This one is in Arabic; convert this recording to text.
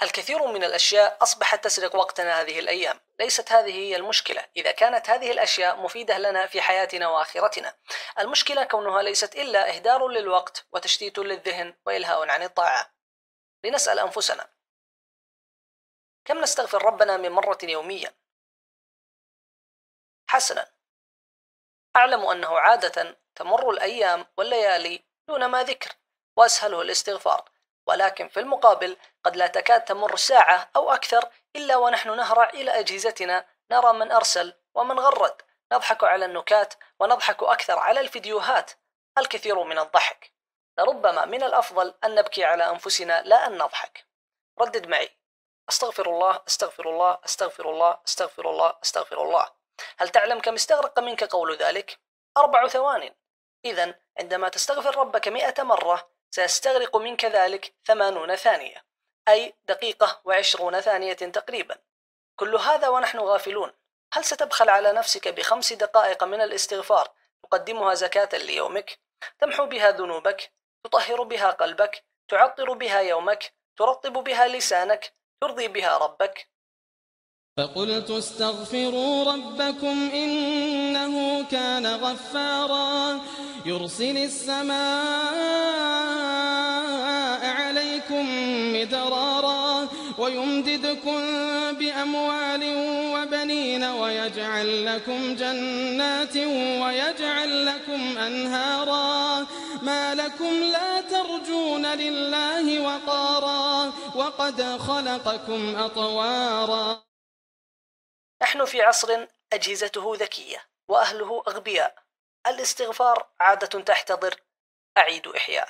الكثير من الأشياء أصبحت تسرق وقتنا هذه الأيام. ليست هذه هي المشكلة إذا كانت هذه الأشياء مفيدة لنا في حياتنا وآخرتنا. المشكلة كونها ليست إلا إهدار للوقت وتشتيت للذهن وإلهاء عن الطاعة. لنسأل أنفسنا: كم نستغفر ربنا من مرة يوميا؟ حسنا، أعلم أنه عادة تمر الأيام والليالي دون ما ذكر وأسهله الاستغفار، ولكن في المقابل قد لا تكاد تمر ساعة أو أكثر إلا ونحن نهرع إلى أجهزتنا، نرى من أرسل ومن غرد، نضحك على النكات ونضحك أكثر على الفيديوهات. الكثير من الضحك. لربما من الأفضل أن نبكي على أنفسنا لا أن نضحك. ردد معي: أستغفر الله أستغفر الله أستغفر الله أستغفر الله أستغفر الله. هل تعلم كم استغرق منك قول ذلك؟ 4 ثوان. إذن عندما تستغفر ربك 100 مرة سيستغرق منك ذلك 80 ثانية، أي 1 20 ثانية تقريبا. كل هذا ونحن غافلون. هل ستبخل على نفسك ب5 دقائق من الاستغفار تقدمها زكاة ليومك، تمحو بها ذنوبك، تطهر بها قلبك، تعطر بها يومك، ترطب بها لسانك، ترضي بها ربك؟ فقلت استغفروا ربكم إنه كان غفارا يرسل السماء عليكم مدرارا ويمددكم بأموال وبنين ويجعل لكم جنات ويجعل لكم أنهارا ما لكم لا ترجون لله وقارا وقد خلقكم أطوارا. نحن في عصر أجهزته ذكية وأهله أغبياء. الاستغفار عادة تحتضر. أعيد إحياء.